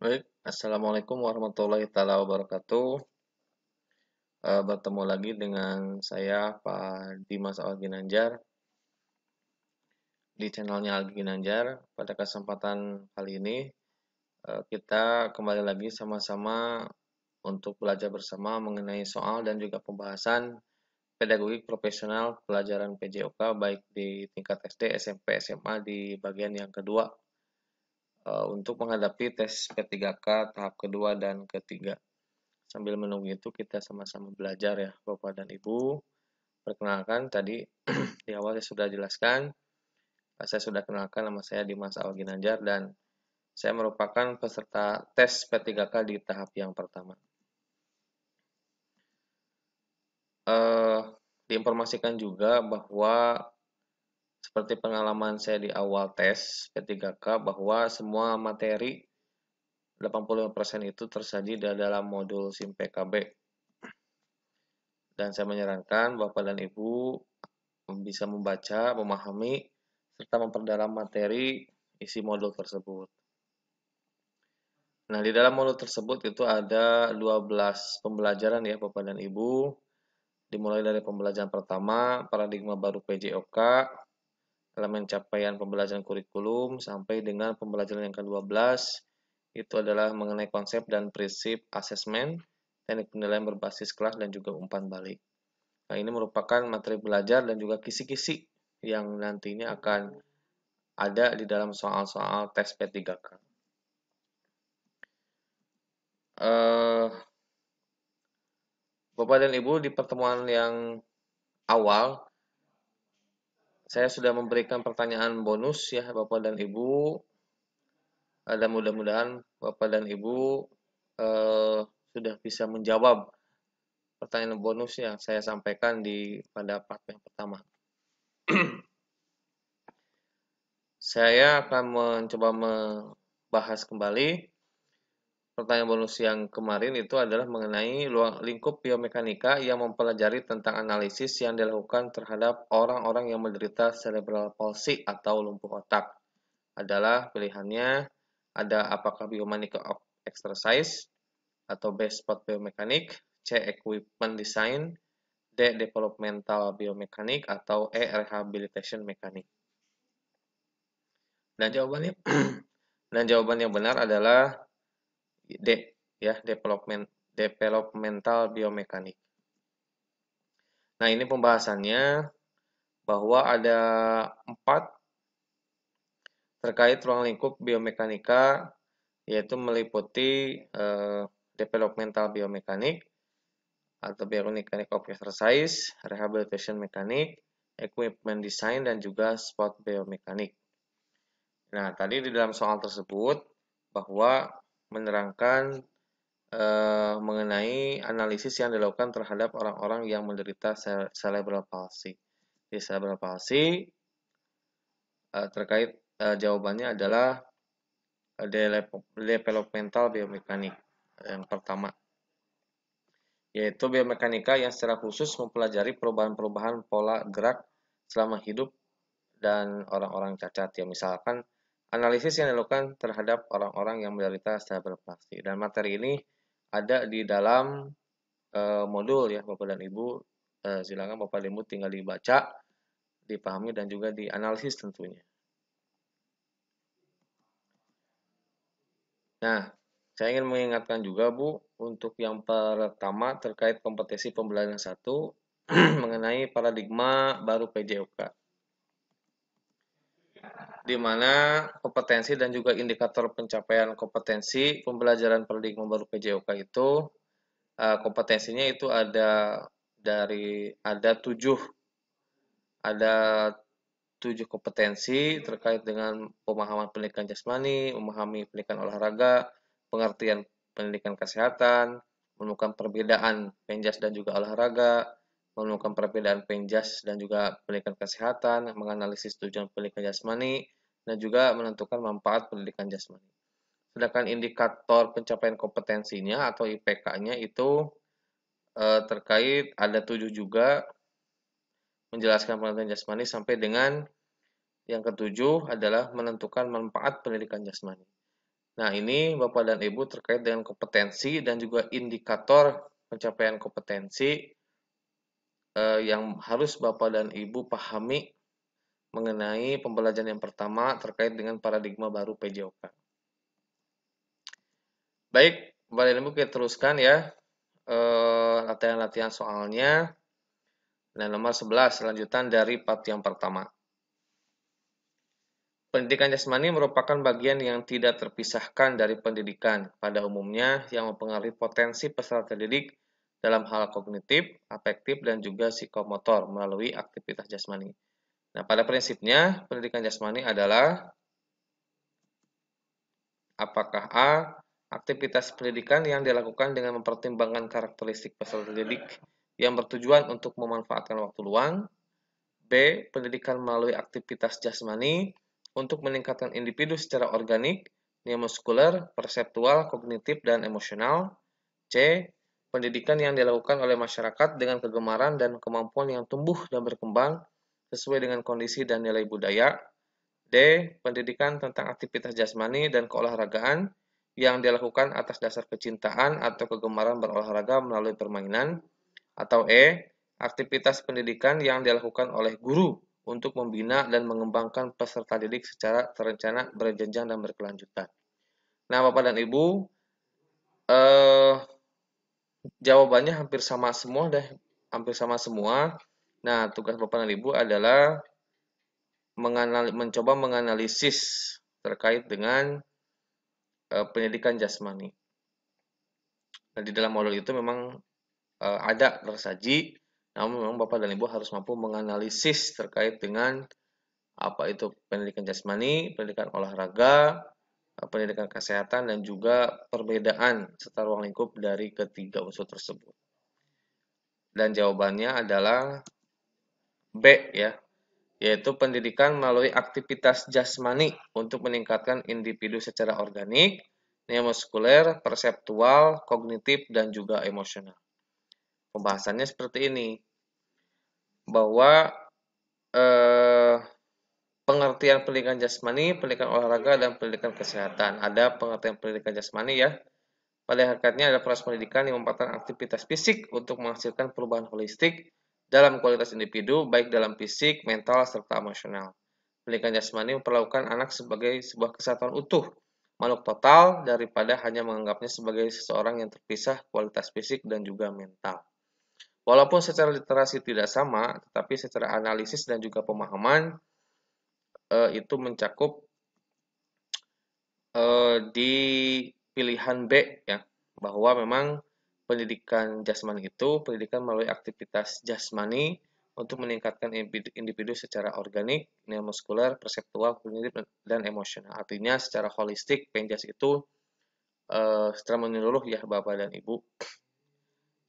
Baik, Assalamualaikum warahmatullahi taala wabarakatuh. Bertemu lagi dengan saya Pak Dimas Alginanjar di channelnya Alginanjar. Pada kesempatan kali ini kita kembali lagi sama-sama untuk belajar bersama mengenai soal dan juga pembahasan pedagogik profesional pelajaran PJOK baik di tingkat SD, SMP, SMA di bagian yang kedua untuk menghadapi tes P3K tahap kedua dan ketiga. Sambil menunggu itu kita sama-sama belajar ya Bapak dan Ibu. Perkenalkan tadi di awal saya sudah jelaskan, saya sudah kenalkan nama saya Dimas Alginanjar dan saya merupakan peserta tes P3K di tahap yang pertama. Diinformasikan juga bahwa seperti pengalaman saya di awal tes P3K bahwa semua materi 85% itu tersaji di dalam modul SIM PKB. Dan saya menyarankan Bapak dan Ibu bisa membaca, memahami, serta memperdalam materi isi modul tersebut. Nah, di dalam modul tersebut itu ada 12 pembelajaran ya Bapak dan Ibu. Dimulai dari pembelajaran pertama, paradigma baru PJOK, elemen capaian pembelajaran kurikulum, sampai dengan pembelajaran yang ke-12, itu adalah mengenai konsep dan prinsip asesmen, teknik penilaian berbasis kelas, dan juga umpan balik. Nah, ini merupakan materi belajar dan juga kisi-kisi yang nantinya akan ada di dalam soal-soal tes P3K. Bapak dan Ibu, di pertemuan yang awal, saya sudah memberikan pertanyaan bonus ya Bapak dan Ibu. Dan mudah-mudahan Bapak dan Ibu sudah bisa menjawab pertanyaan bonus yang saya sampaikan pada part yang pertama. Saya akan mencoba membahas kembali pertanyaan bonus yang kemarin itu adalah mengenai lingkup biomekanika yang mempelajari tentang analisis yang dilakukan terhadap orang-orang yang menderita cerebral palsy atau lumpuh otak. Adalah pilihannya ada apakah biomekanika of exercise atau B sport biomekanik, C equipment design, D developmental biomekanik, atau E rehabilitation mekanik. Dan jawabannya dan jawaban yang benar adalah D ya, developmental biomekanik. Nah, ini pembahasannya bahwa ada 4 terkait ruang lingkup biomekanika, yaitu meliputi developmental biomekanik atau biomekanik of exercise, rehabilitation mekanik, equipment design, dan juga sport biomekanik. Nah, tadi di dalam soal tersebut bahwa menerangkan mengenai analisis yang dilakukan terhadap orang-orang yang menderita cerebral palsy. Di cerebral palsy terkait jawabannya adalah developmental biomekanik yang pertama, yaitu biomekanika yang secara khusus mempelajari perubahan-perubahan pola gerak selama hidup dan orang-orang cacat. Ya, misalkan analisis yang dilakukan terhadap orang-orang yang menderita cerebral palsy. Dan materi ini ada di dalam modul ya Bapak dan Ibu. Silakan Bapak dan Ibu tinggal dibaca, dipahami, dan juga dianalisis tentunya. Nah, saya ingin mengingatkan juga Bu, untuk yang pertama terkait kompetensi pembelajaran 1 mengenai paradigma baru PJOK, di mana kompetensi dan juga indikator pencapaian kompetensi pembelajaran paradigma baru PJOK itu kompetensinya itu ada 7 kompetensi terkait dengan pemahaman pendidikan jasmani, memahami pendidikan olahraga, pengertian pendidikan kesehatan, menemukan perbedaan penjas dan juga olahraga, menemukan perbedaan penjas dan juga pendidikan kesehatan, menganalisis tujuan pendidikan jasmani, dan juga menentukan manfaat pendidikan jasmani. Sedangkan indikator pencapaian kompetensinya atau IPK-nya itu terkait ada 7 juga, menjelaskan pendidikan jasmani sampai dengan yang ketujuh adalah menentukan manfaat pendidikan jasmani. Nah, ini Bapak dan Ibu terkait dengan kompetensi dan juga indikator pencapaian kompetensi yang harus Bapak dan Ibu pahami mengenai pembelajaran yang pertama terkait dengan paradigma baru PJOK. Baik, Bapak dan Ibu kita teruskan ya latihan-latihan soalnya. Nah, nomor 11, lanjutan dari part yang pertama. Pendidikan jasmani merupakan bagian yang tidak terpisahkan dari pendidikan, pada umumnya yang mempengaruhi potensi peserta didik dalam hal kognitif, afektif, dan juga psikomotor melalui aktivitas jasmani. Nah, pada prinsipnya, pendidikan jasmani adalah apakah A. Aktivitas pendidikan yang dilakukan dengan mempertimbangkan karakteristik peserta didik yang bertujuan untuk memanfaatkan waktu luang. B. Pendidikan melalui aktivitas jasmani untuk meningkatkan individu secara organik, neuromuskuler, perseptual, kognitif, dan emosional. C. Pendidikan yang dilakukan oleh masyarakat dengan kegemaran dan kemampuan yang tumbuh dan berkembang sesuai dengan kondisi dan nilai budaya. D. Pendidikan tentang aktivitas jasmani dan keolahragaan yang dilakukan atas dasar kecintaan atau kegemaran berolahraga melalui permainan. Atau E. Aktivitas pendidikan yang dilakukan oleh guru untuk membina dan mengembangkan peserta didik secara terencana, berjenjang, dan berkelanjutan. Nah, Bapak dan Ibu, jawabannya hampir sama semua deh, hampir sama semua. Nah, tugas Bapak dan Ibu adalah mencoba menganalisis terkait dengan pendidikan jasmani. Nah, di dalam modul itu memang ada tersaji, namun memang Bapak dan Ibu harus mampu menganalisis terkait dengan apa itu pendidikan jasmani, pendidikan olahraga, pendidikan kesehatan, dan juga perbedaan serta ruang lingkup dari ketiga unsur tersebut. Dan jawabannya adalah B ya, yaitu pendidikan melalui aktivitas jasmani untuk meningkatkan individu secara organik, neuromuskuler, perseptual, kognitif, dan juga emosional. Pembahasannya seperti ini, bahwa pengertian pendidikan jasmani, pendidikan olahraga, dan pendidikan kesehatan. Ada pengertian pendidikan jasmani ya. Pada hakikatnya adalah proses pendidikan yang merupakan aktivitas fisik untuk menghasilkan perubahan holistik dalam kualitas individu, baik dalam fisik, mental, serta emosional. Pendidikan jasmani memperlakukan anak sebagai sebuah kesatuan utuh, makhluk total daripada hanya menganggapnya sebagai seseorang yang terpisah kualitas fisik dan juga mental. Walaupun secara literasi tidak sama, tetapi secara analisis dan juga pemahaman itu mencakup di pilihan B ya, bahwa memang pendidikan jasmani itu pendidikan melalui aktivitas jasmani untuk meningkatkan individu secara organik, neuromuskuler, perseptual, kognitif, dan emosional. Artinya secara holistik penjas itu secara menyeluruh ya Bapak dan Ibu.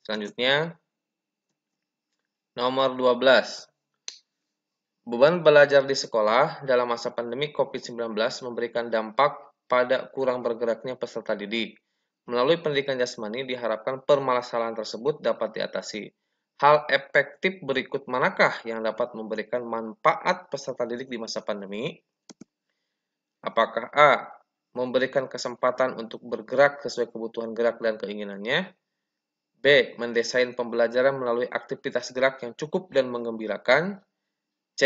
Selanjutnya nomor 12. Beban belajar di sekolah dalam masa pandemi COVID-19 memberikan dampak pada kurang bergeraknya peserta didik. Melalui pendidikan jasmani diharapkan permasalahan tersebut dapat diatasi. Hal efektif berikut manakah yang dapat memberikan manfaat peserta didik di masa pandemi? Apakah A. Memberikan kesempatan untuk bergerak sesuai kebutuhan gerak dan keinginannya. B. Mendesain pembelajaran melalui aktivitas gerak yang cukup dan menggembirakan. C.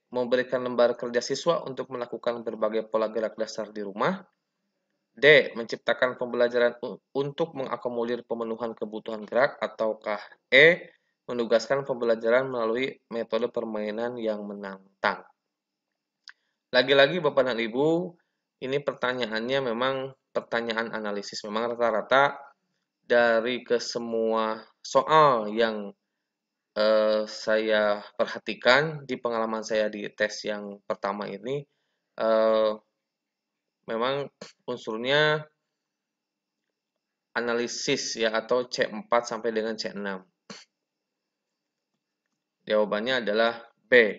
Memberikan lembar kerja siswa untuk melakukan berbagai pola gerak dasar di rumah. D. Menciptakan pembelajaran untuk mengakomodir pemenuhan kebutuhan gerak. Ataukah E. Menugaskan pembelajaran melalui metode permainan yang menantang. Lagi-lagi Bapak dan Ibu, ini pertanyaannya memang pertanyaan analisis. Memang rata-rata dari kesemua soal yang saya perhatikan di pengalaman saya di tes yang pertama ini, memang unsurnya analisis ya, atau C4 sampai dengan C6. Jawabannya adalah B.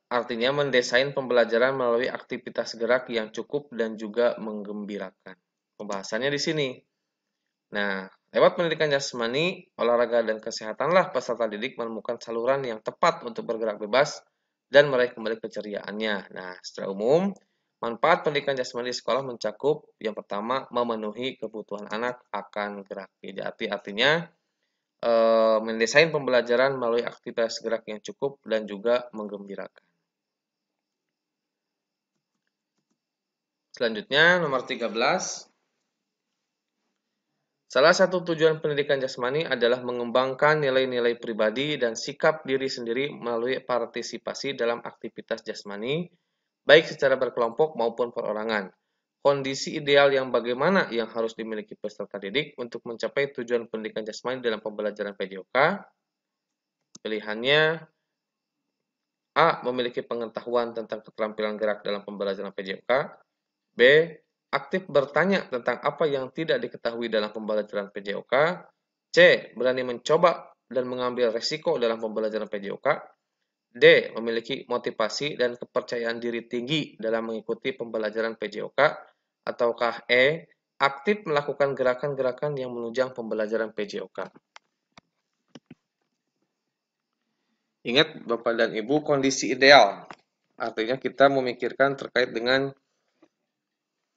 Artinya mendesain pembelajaran melalui aktivitas gerak yang cukup dan juga menggembirakan. Pembahasannya di sini. Nah, lewat pendidikan jasmani, olahraga, dan kesehatanlah peserta didik menemukan saluran yang tepat untuk bergerak bebas dan meraih kembali keceriaannya. Nah, secara umum, Manfaat pendidikan jasmani di sekolah mencakup yang pertama memenuhi kebutuhan anak akan gerak. Jadi artinya mendesain pembelajaran melalui aktivitas gerak yang cukup dan juga menggembirakan. Selanjutnya nomor 13. Salah satu tujuan pendidikan jasmani adalah mengembangkan nilai-nilai pribadi dan sikap diri sendiri melalui partisipasi dalam aktivitas jasmani, baik secara berkelompok maupun perorangan. Kondisi ideal yang bagaimana yang harus dimiliki peserta didik untuk mencapai tujuan pendidikan jasmani dalam pembelajaran PJOK? Pilihannya A. Memiliki pengetahuan tentang keterampilan gerak dalam pembelajaran PJOK. B. Aktif bertanya tentang apa yang tidak diketahui dalam pembelajaran PJOK. C. Berani mencoba dan mengambil resiko dalam pembelajaran PJOK. D. Memiliki motivasi dan kepercayaan diri tinggi dalam mengikuti pembelajaran PJOK. Ataukah E. Aktif melakukan gerakan-gerakan yang menunjang pembelajaran PJOK. Ingat Bapak dan Ibu, kondisi ideal. Artinya kita memikirkan terkait dengan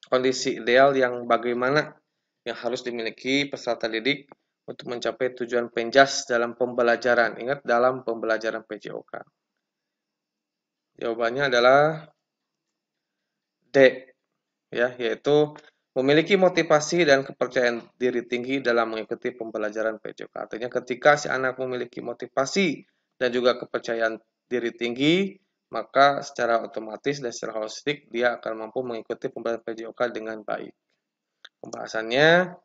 kondisi ideal yang bagaimana yang harus dimiliki peserta didik untuk mencapai tujuan penjas dalam pembelajaran. Ingat, dalam pembelajaran PJOK. Jawabannya adalah D, ya, yaitu memiliki motivasi dan kepercayaan diri tinggi dalam mengikuti pembelajaran PJOK. Artinya ketika si anak memiliki motivasi dan juga kepercayaan diri tinggi, maka secara otomatis dan secara holistik dia akan mampu mengikuti pembelajaran PJOK dengan baik. Pembahasannya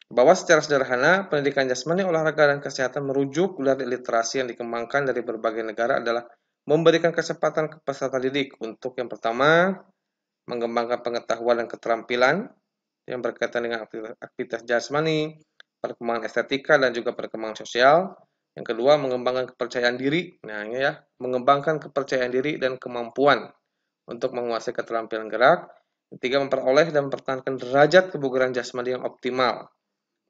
bahwa secara sederhana pendidikan jasmani, olahraga, dan kesehatan merujuk dari literasi yang dikembangkan dari berbagai negara adalah memberikan kesempatan ke peserta didik untuk yang pertama mengembangkan pengetahuan dan keterampilan yang berkaitan dengan aktivitas jasmani, perkembangan estetika, dan juga perkembangan sosial. Yang kedua, mengembangkan kepercayaan diri. Nah, ini ya, mengembangkan kepercayaan diri dan kemampuan untuk menguasai keterampilan gerak. Ketiga, memperoleh dan mempertahankan derajat kebugaran jasmani yang optimal.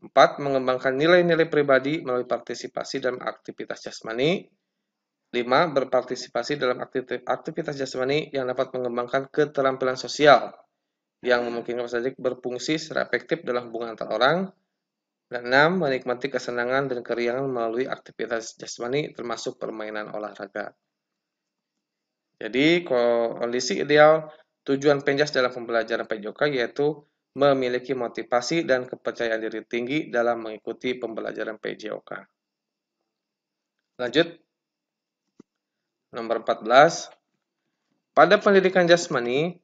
4. Mengembangkan nilai-nilai pribadi melalui partisipasi dalam aktivitas jasmani. 5. Berpartisipasi dalam aktivitas jasmani yang dapat mengembangkan keterampilan sosial yang memungkinkan peserta didik berfungsi secara efektif dalam hubungan antar orang. Dan 6. Menikmati kesenangan dan keriangan melalui aktivitas jasmani termasuk permainan olahraga. Jadi, kondisi ideal tujuan penjas dalam pembelajaran PJOK yaitu memiliki motivasi dan kepercayaan diri tinggi dalam mengikuti pembelajaran PJOK. Lanjut, nomor 14. Pada pendidikan jasmani,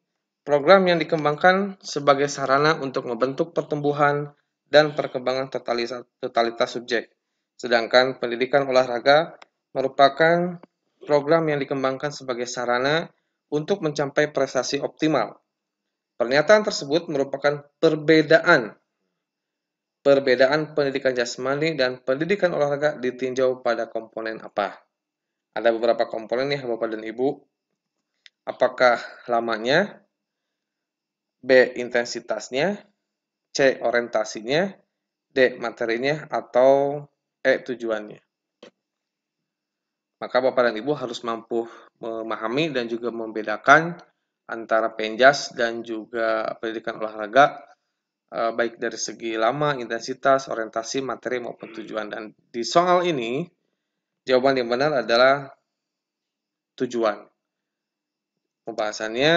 program yang dikembangkan sebagai sarana untuk membentuk pertumbuhan dan perkembangan totalitas subjek. Sedangkan pendidikan olahraga merupakan program yang dikembangkan sebagai sarana untuk mencapai prestasi optimal. Pernyataan tersebut merupakan perbedaan pendidikan jasmani dan pendidikan olahraga ditinjau pada komponen apa. Ada beberapa komponen nih Bapak dan Ibu. Apakah lamanya, B. intensitasnya, C. orientasinya, D. materinya, atau E. tujuannya. Maka Bapak dan Ibu harus mampu memahami dan juga membedakan antara penjas dan juga pendidikan olahraga, baik dari segi lama, intensitas, orientasi, materi, maupun tujuan. Dan di soal ini, jawaban yang benar adalah tujuan. Pembahasannya,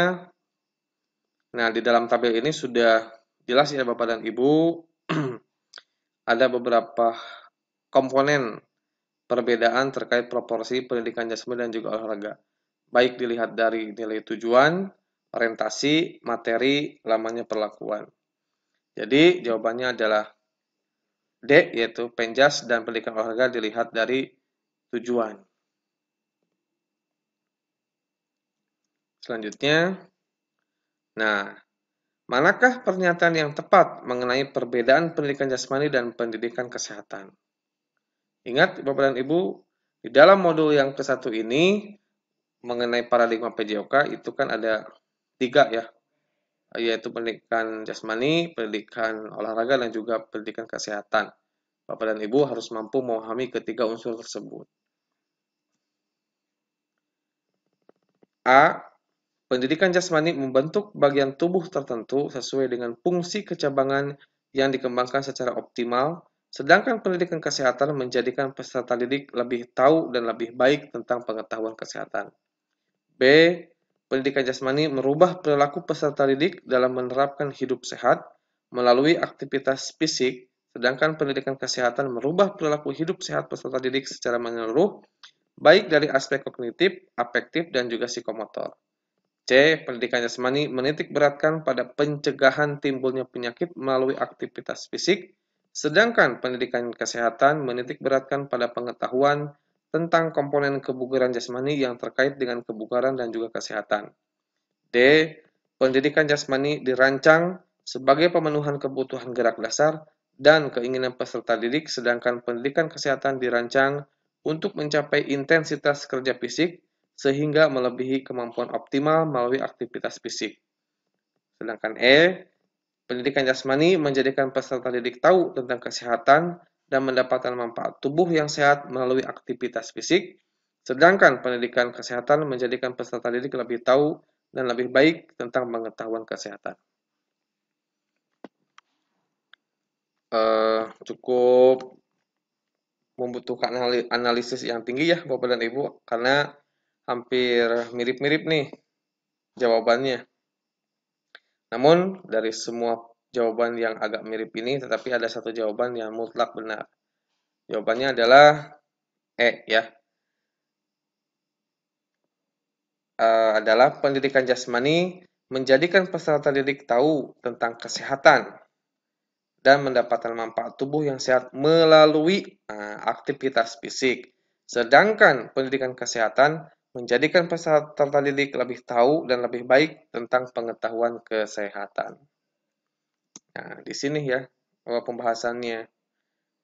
nah di dalam tabel ini sudah jelas ya Bapak dan Ibu, ada beberapa komponen perbedaan terkait proporsi pendidikan jasmani dan juga olahraga. Baik dilihat dari nilai tujuan, orientasi, materi, lamanya perlakuan. Jadi jawabannya adalah D, yaitu penjas dan pendidikan olahraga dilihat dari tujuan. Selanjutnya, nah, manakah pernyataan yang tepat mengenai perbedaan pendidikan jasmani dan pendidikan kesehatan? Ingat Bapak dan Ibu, di dalam modul yang ke-1 ini mengenai paradigma PJOK itu kan ada 3 ya, yaitu pendidikan jasmani, pendidikan olahraga, dan juga pendidikan kesehatan. Bapak dan Ibu harus mampu memahami ketiga unsur tersebut. A. Pendidikan jasmani membentuk bagian tubuh tertentu sesuai dengan fungsi kecabangan yang dikembangkan secara optimal, sedangkan pendidikan kesehatan menjadikan peserta didik lebih tahu dan lebih baik tentang pengetahuan kesehatan. B. Pendidikan jasmani merubah perilaku peserta didik dalam menerapkan hidup sehat melalui aktivitas fisik, sedangkan pendidikan kesehatan merubah perilaku hidup sehat peserta didik secara menyeluruh, baik dari aspek kognitif, afektif, dan juga psikomotor. C. Pendidikan jasmani menitik beratkan pada pencegahan timbulnya penyakit melalui aktivitas fisik, sedangkan pendidikan kesehatan menitik beratkan pada pengetahuan tentang komponen kebugaran jasmani yang terkait dengan kebugaran dan juga kesehatan. D. Pendidikan jasmani dirancang sebagai pemenuhan kebutuhan gerak dasar dan keinginan peserta didik, sedangkan pendidikan kesehatan dirancang untuk mencapai intensitas kerja fisik sehingga melebihi kemampuan optimal melalui aktivitas fisik. Sedangkan E, pendidikan jasmani menjadikan peserta didik tahu tentang kesehatan dan mendapatkan manfaat tubuh yang sehat melalui aktivitas fisik, sedangkan pendidikan kesehatan menjadikan peserta didik lebih tahu dan lebih baik tentang pengetahuan kesehatan. Cukup membutuhkan analisis yang tinggi ya Bapak dan Ibu, karena hampir mirip-mirip nih jawabannya. Namun dari semua jawaban yang agak mirip ini, tetapi ada satu jawaban yang mutlak benar. Jawabannya adalah E ya. Adalah pendidikan jasmani menjadikan peserta didik tahu tentang kesehatan dan mendapatkan manfaat tubuh yang sehat melalui aktivitas fisik. Sedangkan pendidikan kesehatan menjadikan peserta didik lebih tahu dan lebih baik tentang pengetahuan kesehatan. Nah, di sini ya pembahasannya.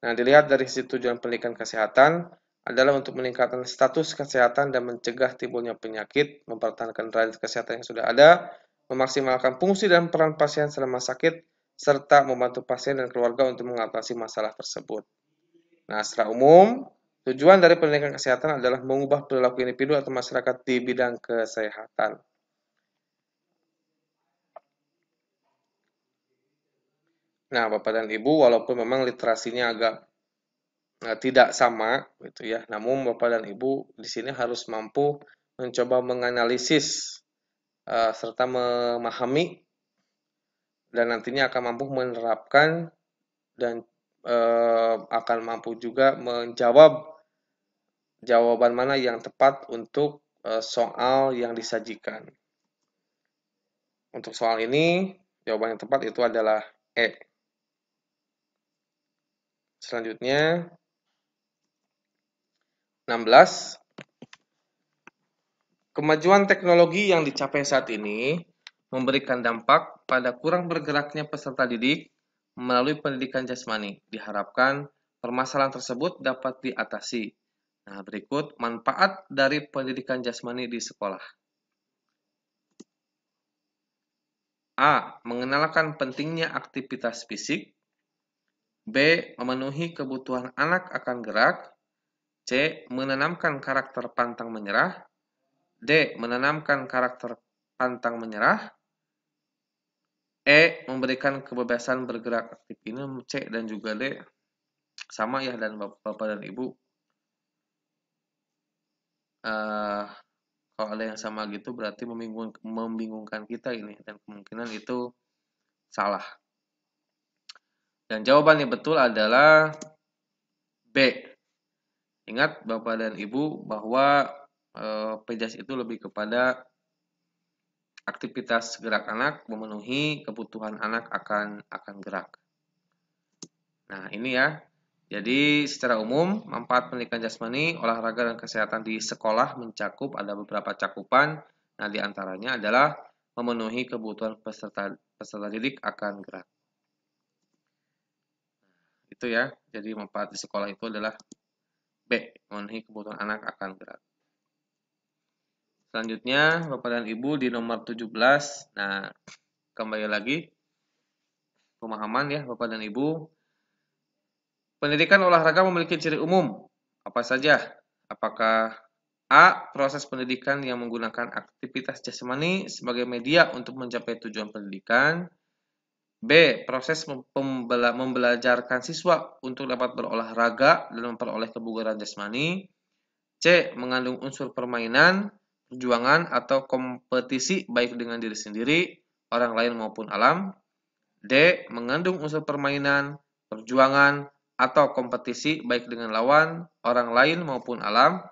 Nah, dilihat dari sisi tujuan pendidikan kesehatan adalah untuk meningkatkan status kesehatan dan mencegah timbulnya penyakit, mempertahankan derajat kesehatan yang sudah ada, memaksimalkan fungsi dan peran pasien selama sakit, serta membantu pasien dan keluarga untuk mengatasi masalah tersebut. Nah, secara umum, tujuan dari pendidikan kesehatan adalah mengubah perilaku individu atau masyarakat di bidang kesehatan. Nah, Bapak dan Ibu, walaupun memang literasinya agak tidak sama gitu ya, namun Bapak dan Ibu di sini harus mampu mencoba menganalisis serta memahami dan nantinya akan mampu menerapkan dan akan mampu juga menjawab jawaban mana yang tepat untuk soal yang disajikan. Untuk soal ini, jawaban yang tepat itu adalah E. Selanjutnya, 16. Kemajuan teknologi yang dicapai saat ini memberikan dampak pada kurang bergeraknya peserta didik melalui pendidikan jasmani. Diharapkan permasalahan tersebut dapat diatasi. Nah, berikut manfaat dari pendidikan jasmani di sekolah. A. Mengenalkan pentingnya aktivitas fisik. B. Memenuhi kebutuhan anak akan gerak. C. Menanamkan karakter pantang menyerah. D. Menanamkan karakter pantang menyerah. E. Memberikan kebebasan bergerak aktif. Ini C dan juga D sama ya, dan Bapak dan Ibu. Kalau ada yang sama gitu berarti membingungkan kita ini, dan kemungkinan itu salah. Dan jawabannya betul adalah B. Ingat Bapak dan Ibu bahwa PJAS itu lebih kepada aktivitas gerak anak, memenuhi kebutuhan anak akan gerak. Nah, ini ya. Jadi secara umum manfaat pendidikan jasmani, olahraga dan kesehatan di sekolah mencakup ada beberapa cakupan. Nah, di antaranya adalah memenuhi kebutuhan peserta didik akan gerak. Itu ya. Jadi manfaat di sekolah itu adalah B, memenuhi kebutuhan anak akan gerak. Selanjutnya, Bapak dan Ibu di nomor 17. Nah, kembali lagi pemahaman ya Bapak dan Ibu. Pendidikan olahraga memiliki ciri umum apa saja? Apakah A. Proses pendidikan yang menggunakan aktivitas jasmani sebagai media untuk mencapai tujuan pendidikan. B. Proses membelajarkan siswa untuk dapat berolahraga dan memperoleh kebugaran jasmani. C. Mengandung unsur permainan, perjuangan, atau kompetisi baik dengan diri sendiri, orang lain maupun alam. D. Mengandung unsur permainan, perjuangan, atau kompetisi baik dengan lawan, orang lain maupun alam.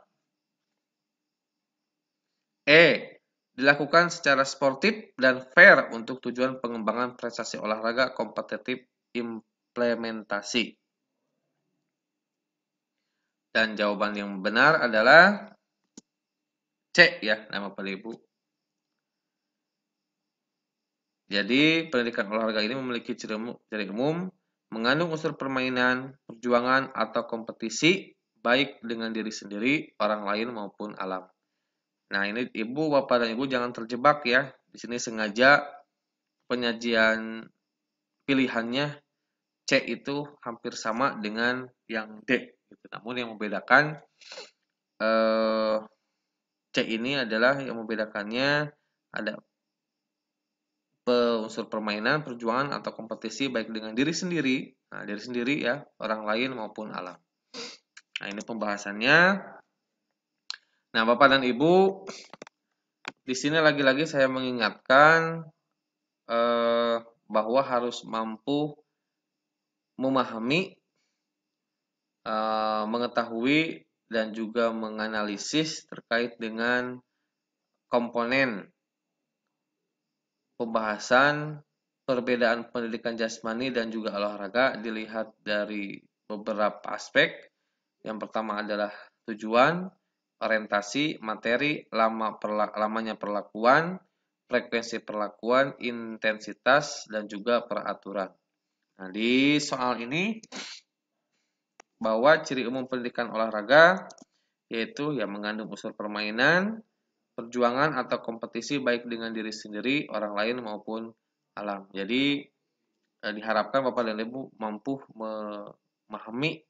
E. Dilakukan secara sportif dan fair untuk tujuan pengembangan prestasi olahraga kompetitif implementasi. Dan jawaban yang benar adalah C ya, nama Bapak Ibu. Jadi, pendidikan olahraga ini memiliki ciri umum mengandung unsur permainan, perjuangan, atau kompetisi baik dengan diri sendiri, orang lain maupun alam. Nah, ini Ibu, Bapak, dan Ibu jangan terjebak ya. Di sini sengaja penyajian pilihannya C itu hampir sama dengan yang D. Namun yang membedakan C ini adalah yang membedakannya ada unsur permainan, perjuangan, atau kompetisi baik dengan diri sendiri, diri sendiri ya, orang lain maupun alam. Nah, ini pembahasannya. Nah, Bapak dan Ibu, di sini lagi-lagi saya mengingatkan bahwa harus mampu memahami, mengetahui, dan juga menganalisis terkait dengan komponen pembahasan perbedaan pendidikan jasmani dan juga olahraga dilihat dari beberapa aspek. Yang pertama adalah tujuan, orientasi, materi, lamanya perlakuan, frekuensi perlakuan, intensitas, dan juga peraturan. Nah, di soal ini bahwa ciri umum pendidikan olahraga yaitu yang mengandung unsur permainan, perjuangan atau kompetisi baik dengan diri sendiri, orang lain maupun alam. Jadi diharapkan Bapak dan Ibu mampu memahami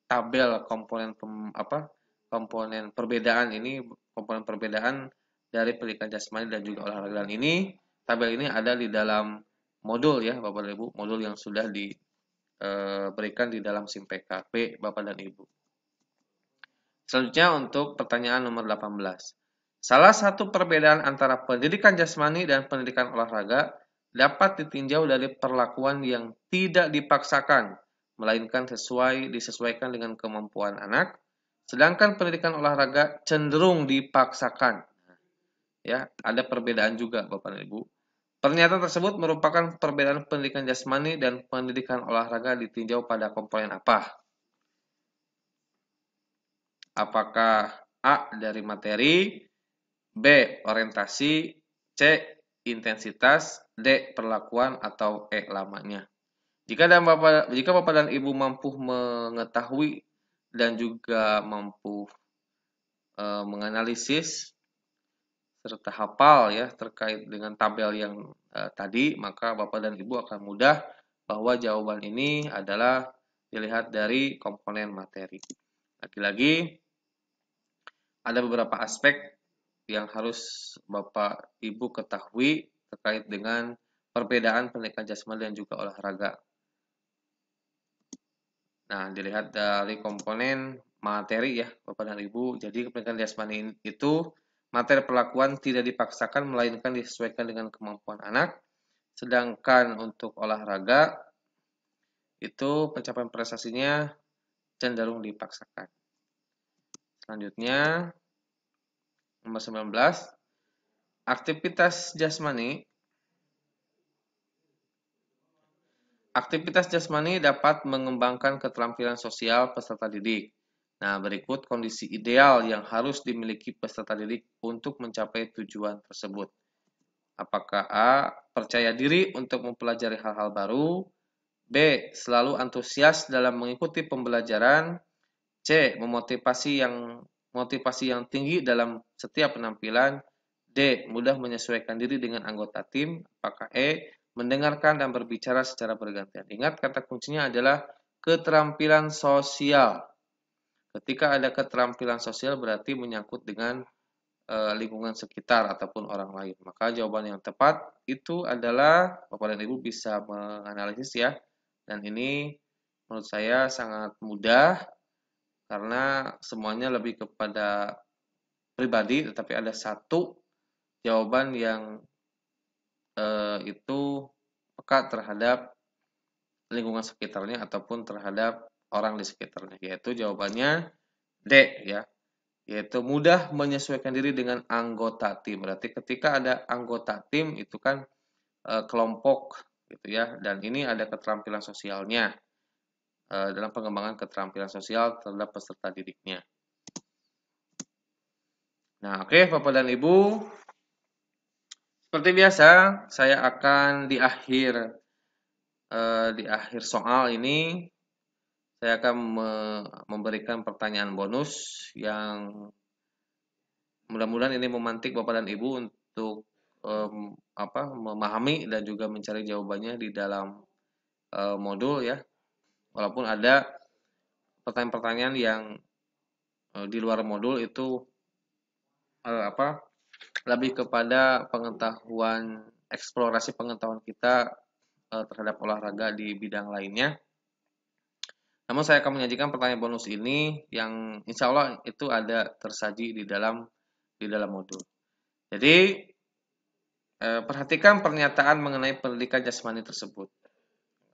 tabel komponen komponen perbedaan ini, komponen perbedaan dari pendidikan jasmani dan juga olahraga. Dan ini tabel ini ada di dalam modul ya Bapak dan Ibu, modul yang sudah diberikan di dalam SIM PKP Bapak dan Ibu. Selanjutnya untuk pertanyaan nomor 18. Salah satu perbedaan antara pendidikan jasmani dan pendidikan olahraga dapat ditinjau dari perlakuan yang tidak dipaksakan, melainkan disesuaikan dengan kemampuan anak, sedangkan pendidikan olahraga cenderung dipaksakan. Ya, ada perbedaan juga Bapak dan Ibu. Pernyataan tersebut merupakan perbedaan pendidikan jasmani dan pendidikan olahraga ditinjau pada komponen apa? Apakah A dari materi, B orientasi, C intensitas, D perlakuan, atau E lamanya? Jika Bapak dan Ibu mampu mengetahui dan juga mampu menganalisis serta hafal ya terkait dengan tabel yang tadi, maka Bapak dan Ibu akan mudah bahwa jawaban ini adalah dilihat dari komponen materi. Lagi-lagi ada beberapa aspek yang harus Bapak Ibu ketahui terkait dengan perbedaan pendidikan jasmani dan juga olahraga. Nah, dilihat dari komponen materi ya Bapak dan Ibu. Jadi pendidikan jasmani itu materi perlakuan tidak dipaksakan melainkan disesuaikan dengan kemampuan anak. Sedangkan untuk olahraga itu pencapaian prestasinya cenderung dipaksakan. Selanjutnya nomor 19. Aktivitas jasmani dapat mengembangkan keterampilan sosial peserta didik. Nah, berikut kondisi ideal yang harus dimiliki peserta didik untuk mencapai tujuan tersebut. Apakah A. Percaya diri untuk mempelajari hal-hal baru, B. Selalu antusias dalam mengikuti pembelajaran, C. Motivasi yang tinggi dalam setiap penampilan, D. Mudah menyesuaikan diri dengan anggota tim, apakah E. Mendengarkan dan berbicara secara bergantian. Ingat kata kuncinya adalah keterampilan sosial. Ketika ada keterampilan sosial berarti menyangkut dengan lingkungan sekitar ataupun orang lain. Maka jawaban yang tepat itu adalah Bapak dan Ibu bisa menganalisis ya. Dan ini menurut saya sangat mudah karena semuanya lebih kepada pribadi, tetapi ada satu jawaban yang itu peka terhadap lingkungan sekitarnya ataupun terhadap orang di sekitarnya, yaitu jawabannya D ya, yaitu mudah menyesuaikan diri dengan anggota tim. Berarti ketika ada anggota tim itu kan kelompok gitu ya, dan ini ada keterampilan sosialnya dalam pengembangan keterampilan sosial terhadap peserta didiknya. Nah, oke Bapak dan Ibu, seperti biasa saya akan di akhir soal ini saya akan memberikan pertanyaan bonus yang mudah-mudahan ini memantik Bapak dan Ibu untuk memahami dan juga mencari jawabannya di dalam modul ya. Walaupun ada pertanyaan-pertanyaan yang di luar modul itu lebih kepada pengetahuan, eksplorasi pengetahuan kita terhadap olahraga di bidang lainnya. Namun saya akan menyajikan pertanyaan bonus ini yang insya Allah itu ada tersaji di dalam modul. Jadi perhatikan pernyataan mengenai pendidikan jasmani tersebut.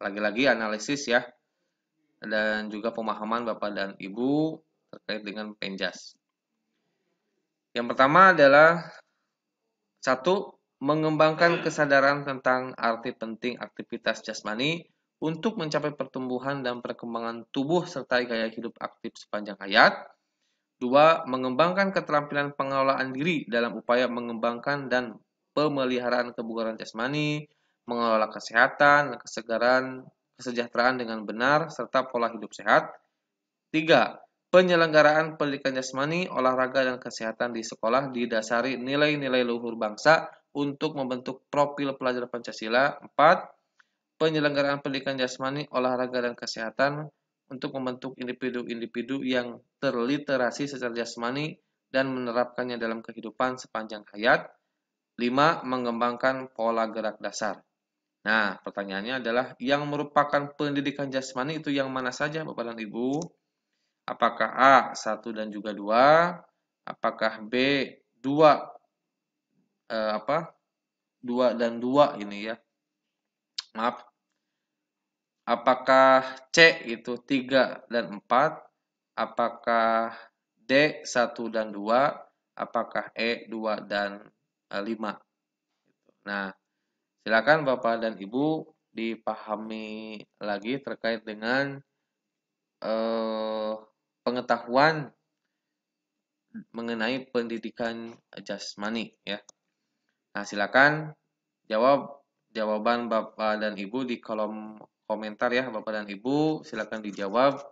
Lagi-lagi analisis ya, dan juga pemahaman Bapak dan Ibu terkait dengan penjas. Yang pertama adalah 1. Mengembangkan kesadaran tentang arti penting aktivitas jasmani untuk mencapai pertumbuhan dan perkembangan tubuh serta gaya hidup aktif sepanjang hayat. 2. Mengembangkan keterampilan pengelolaan diri dalam upaya mengembangkan dan pemeliharaan kebugaran jasmani, mengelola kesehatan, kesegaran, kesejahteraan dengan benar, serta pola hidup sehat. 3. Penyelenggaraan pendidikan jasmani, olahraga, dan kesehatan di sekolah didasari nilai-nilai luhur bangsa untuk membentuk profil pelajar Pancasila. 4. Penyelenggaraan pendidikan jasmani, olahraga, dan kesehatan untuk membentuk individu-individu yang terliterasi secara jasmani dan menerapkannya dalam kehidupan sepanjang hayat. 5. Mengembangkan pola gerak dasar. Nah, pertanyaannya adalah yang merupakan pendidikan jasmani itu yang mana saja Bapak dan Ibu? Apakah A 1 dan juga 2? Apakah B 2 2 dan 2 ini ya? Maaf. Apakah C itu 3 dan 4? Apakah D 1 dan 2? Apakah E 2 dan 5? Nah, silakan Bapak dan Ibu dipahami lagi terkait dengan pengetahuan mengenai pendidikan jasmani ya. Nah, silakan jawaban Bapak dan Ibu di kolom komentar ya Bapak dan Ibu, silakan dijawab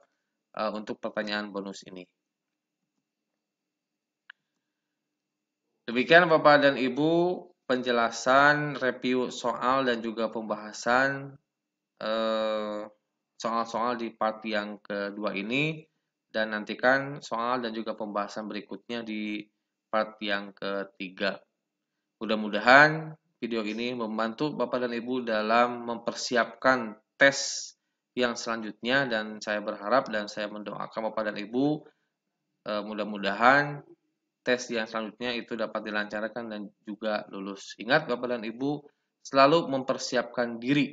untuk pertanyaan bonus ini. Demikian Bapak dan Ibu penjelasan, review soal dan juga pembahasan soal-soal di part yang kedua ini, dan nantikan soal dan juga pembahasan berikutnya di part yang ketiga. Mudah-mudahan video ini membantu Bapak dan Ibu dalam mempersiapkan tes yang selanjutnya, dan saya berharap dan saya mendoakan Bapak dan Ibu mudah-mudahan tes yang selanjutnya itu dapat dilancarkan dan juga lulus. Ingat Bapak dan Ibu selalu mempersiapkan diri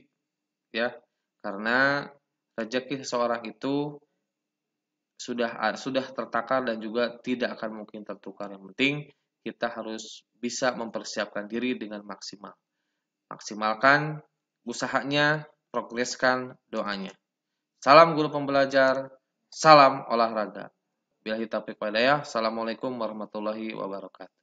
ya, karena rezeki seseorang itu sudah tertakar dan juga tidak akan mungkin tertukar. Yang penting kita harus bisa mempersiapkan diri dengan maksimal. Maksimalkan usahanya, progreskan doanya. Salam guru pembelajar, salam olahraga. Billahi taufiq wal hidayah. Assalamualaikum warahmatullahi wabarakatuh.